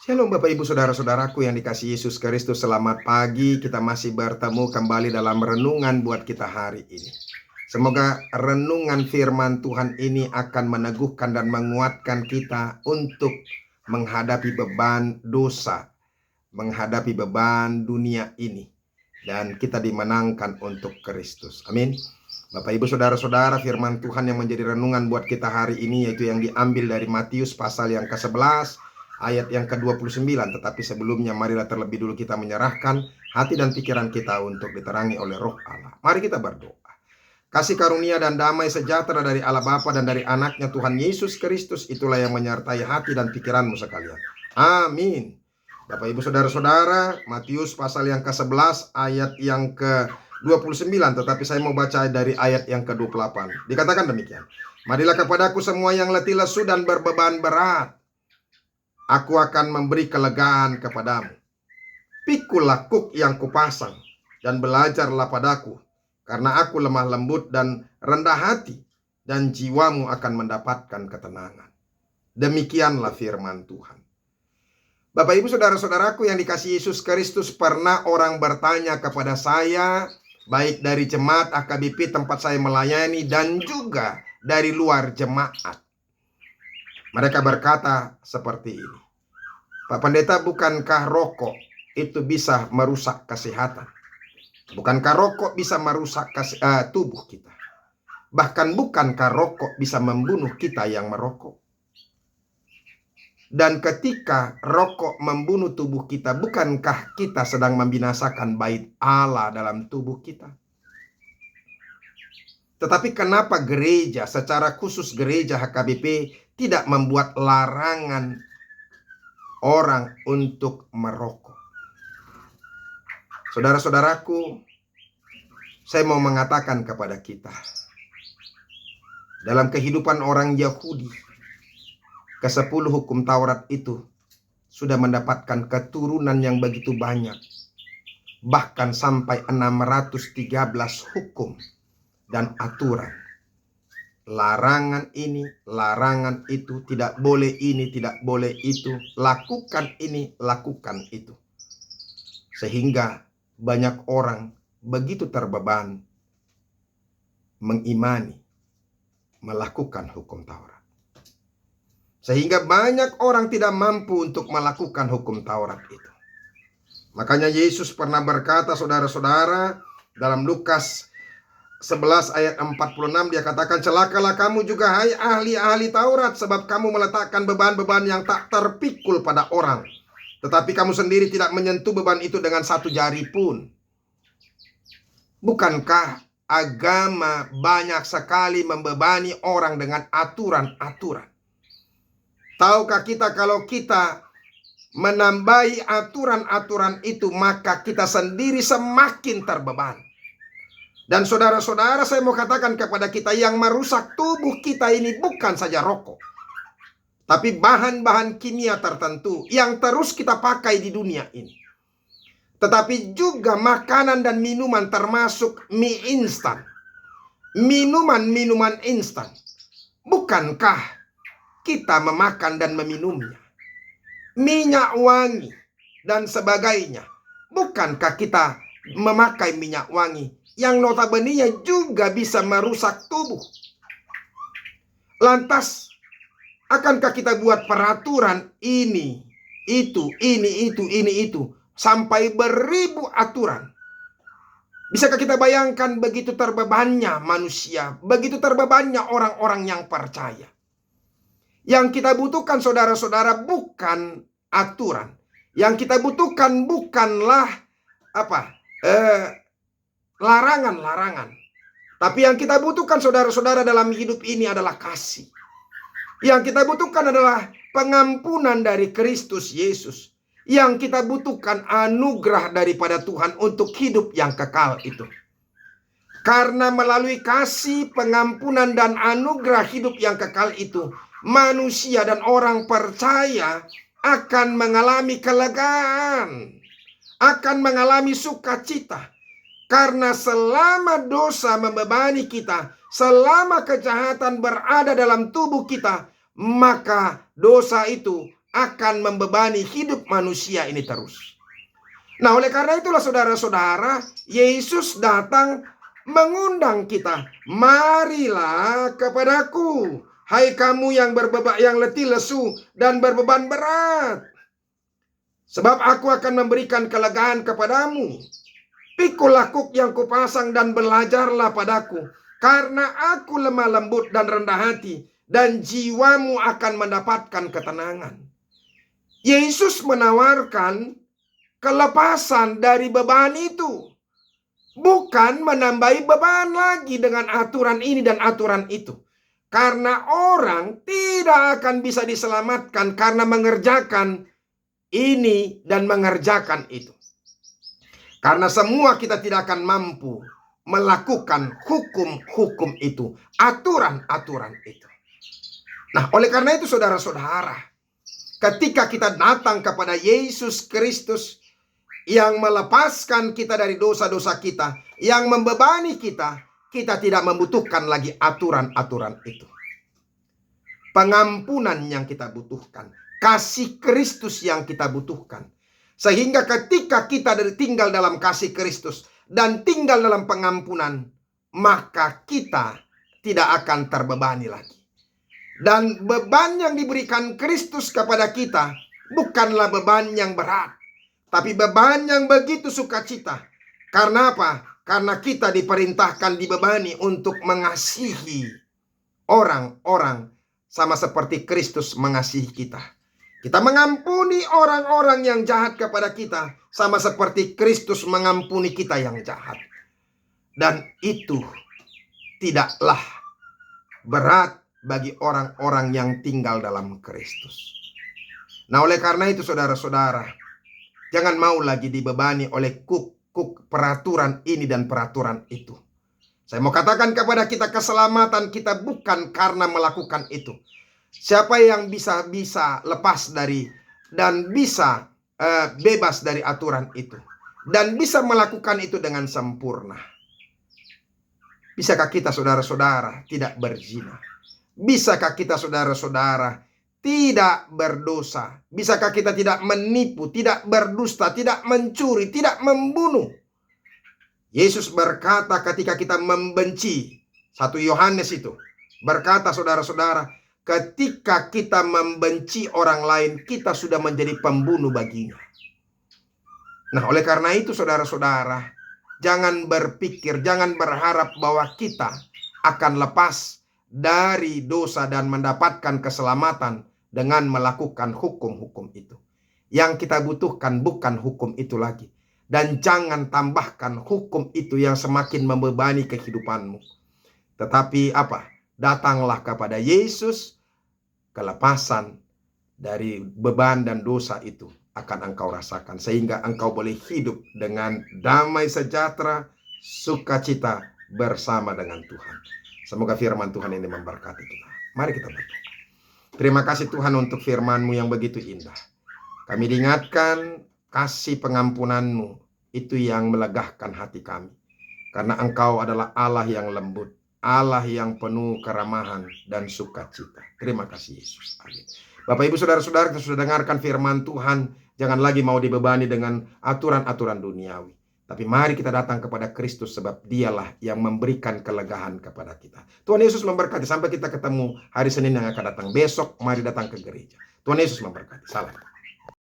Shalom Bapak Ibu Saudara-saudaraku yang dikasihi Yesus Kristus. Selamat pagi, kita masih bertemu kembali dalam renungan buat kita hari ini. Semoga renungan firman Tuhan ini akan meneguhkan dan menguatkan kita untuk menghadapi beban dosa, menghadapi beban dunia ini, dan kita dimenangkan untuk Kristus. Amin. Bapak Ibu Saudara-saudara, firman Tuhan yang menjadi renungan buat kita hari ini yaitu yang diambil dari Matius pasal yang ke-11 ayat yang ke-29. Tetapi sebelumnya marilah terlebih dulu kita menyerahkan hati dan pikiran kita untuk diterangi oleh Roh Allah. Mari kita berdoa. Kasih karunia dan damai sejahtera dari Allah Bapa dan dari anaknya Tuhan Yesus Kristus itulah yang menyertai hati dan pikiranmu sekalian. Amin. Bapak Ibu Saudara-saudara, Matius pasal yang ke-11 ayat yang ke-29, tetapi saya mau baca dari ayat yang ke-28. Dikatakan demikian. Marilah kepadaku semua yang letih lesu dan berbeban berat, aku akan memberi kelegaan kepadamu. Pikulah kuk yang kupasang dan belajarlah padaku, karena aku lemah lembut dan rendah hati, dan jiwamu akan mendapatkan ketenangan. Demikianlah firman Tuhan. Bapak Ibu Saudara-saudaraku yang dikasihi Yesus Kristus, pernah orang bertanya kepada saya, baik dari jemaat AKBP tempat saya melayani dan juga dari luar jemaat. Mereka berkata seperti ini, Pak Pendeta, bukankah rokok itu bisa merusak kesehatan? Bukankah rokok bisa merusak tubuh kita? Bahkan bukankah rokok bisa membunuh kita yang merokok? Dan ketika rokok membunuh tubuh kita, bukankah kita sedang membinasakan bait Allah dalam tubuh kita? Tetapi kenapa gereja, secara khusus gereja HKBP, tidak membuat larangan orang untuk merokok? Saudara-saudaraku, saya mau mengatakan kepada kita, dalam kehidupan orang Yahudi, ke-10 hukum Taurat itu sudah mendapatkan keturunan yang begitu banyak, bahkan sampai 613 hukum dan aturan. Larangan ini, larangan itu, tidak boleh ini, tidak boleh itu, lakukan ini, lakukan itu. Sehingga banyak orang begitu terbeban mengimani, melakukan hukum Taurat. Sehingga banyak orang tidak mampu untuk melakukan hukum Taurat itu. Makanya Yesus pernah berkata, saudara-saudara, dalam Lukas 11 ayat 46 dia katakan, celakalah kamu juga hai ahli-ahli Taurat, sebab kamu meletakkan beban-beban yang tak terpikul pada orang, tetapi kamu sendiri tidak menyentuh beban itu dengan satu jari pun. Bukankah agama banyak sekali membebani orang dengan aturan-aturan? Tahukah kita kalau kita menambahi aturan-aturan itu, maka kita sendiri semakin terbeban. Dan saudara-saudara, saya mau katakan kepada kita, yang merusak tubuh kita ini bukan saja rokok, tapi bahan-bahan kimia tertentu yang terus kita pakai di dunia ini. Tetapi juga makanan dan minuman, termasuk mie instan, minuman-minuman instan. Bukankah kita memakan dan meminumnya? Minyak wangi dan sebagainya. Bukankah kita memakai minyak wangi yang notabene juga bisa merusak tubuh? Lantas, akankah kita buat peraturan ini, itu, sampai beribu aturan? Bisakah kita bayangkan begitu terbebannya manusia, begitu terbebannya orang-orang yang percaya? Yang kita butuhkan, saudara-saudara, bukan aturan. Yang kita butuhkan bukanlah larangan-larangan. Tapi yang kita butuhkan, saudara-saudara, dalam hidup ini adalah kasih. Yang kita butuhkan adalah pengampunan dari Kristus Yesus. Yang kita butuhkan anugerah daripada Tuhan untuk hidup yang kekal itu. Karena melalui kasih, pengampunan, dan anugerah hidup yang kekal itu, manusia dan orang percaya akan mengalami kelegaan, akan mengalami sukacita. Karena selama dosa membebani kita, selama kejahatan berada dalam tubuh kita, maka dosa itu akan membebani hidup manusia ini terus. Nah, oleh karena itulah saudara-saudara, Yesus datang mengundang kita. Marilah kepadaku, hai kamu yang yang letih lesu dan berbeban berat, sebab aku akan memberikan kelegaan kepadamu. Pikul lakuk yang kupasang dan belajarlah padaku, karena aku lemah lembut dan rendah hati, dan jiwamu akan mendapatkan ketenangan. Yesus menawarkan kelepasan dari beban itu, bukan menambahi beban lagi dengan aturan ini dan aturan itu. Karena orang tidak akan bisa diselamatkan karena mengerjakan ini dan mengerjakan itu. Karena semua kita tidak akan mampu melakukan hukum-hukum itu, aturan-aturan itu. Nah, oleh karena itu saudara-saudara, ketika kita datang kepada Yesus Kristus yang melepaskan kita dari dosa-dosa kita, yang membebani kita, kita tidak membutuhkan lagi aturan-aturan itu. Pengampunan yang kita butuhkan, kasih Kristus yang kita butuhkan. Sehingga ketika kita tinggal dalam kasih Kristus dan tinggal dalam pengampunan, maka kita tidak akan terbebani lagi. Dan beban yang diberikan Kristus kepada kita bukanlah beban yang berat, tapi beban yang begitu sukacita. Karena apa? Karena kita diperintahkan dibebani untuk mengasihi orang-orang sama seperti Kristus mengasihi kita. Kita mengampuni orang-orang yang jahat kepada kita sama seperti Kristus mengampuni kita yang jahat. Dan itu tidaklah berat bagi orang-orang yang tinggal dalam Kristus. Nah, oleh karena itu saudara-saudara, jangan mau lagi dibebani oleh peraturan ini dan peraturan itu. Saya mau katakan kepada kita, keselamatan kita bukan karena melakukan itu. Siapa yang bisa lepas dari dan bisa bebas dari aturan itu dan bisa melakukan itu dengan sempurna? Bisakah kita saudara-saudara tidak berzina? Bisakah kita saudara-saudara tidak berdosa? Bisakah kita tidak menipu, tidak berdusta, tidak mencuri, tidak membunuh? Yesus berkata ketika kita membenci, 1 Yohanes itu berkata saudara-saudara, ketika kita membenci orang lain, kita sudah menjadi pembunuh baginya. Nah, oleh karena itu saudara-saudara, jangan berpikir, jangan berharap bahwa kita akan lepas dari dosa dan mendapatkan keselamatan dengan melakukan hukum-hukum itu. Yang kita butuhkan bukan hukum itu lagi. Dan jangan tambahkan hukum itu yang semakin membebani kehidupanmu. Tetapi apa? Datanglah kepada Yesus, kelepasan dari beban dan dosa itu akan engkau rasakan. Sehingga engkau boleh hidup dengan damai sejahtera, sukacita bersama dengan Tuhan. Semoga firman Tuhan ini memberkati kita. Mari kita berdoa. Terima kasih Tuhan untuk firman-Mu yang begitu indah. Kami diingatkan kasih pengampunan-Mu itu yang melegahkan hati kami. Karena Engkau adalah Allah yang lembut, Allah yang penuh keramahan dan sukacita. Terima kasih Yesus. Amin. Bapak Ibu Saudara-saudara, kita sudah dengarkan firman Tuhan. Jangan lagi mau dibebani dengan aturan-aturan duniawi. Tapi mari kita datang kepada Kristus sebab dialah yang memberikan kelegaan kepada kita. Tuhan Yesus memberkati. Sampai kita ketemu hari Senin yang akan datang. Besok mari datang ke gereja. Tuhan Yesus memberkati. Salam.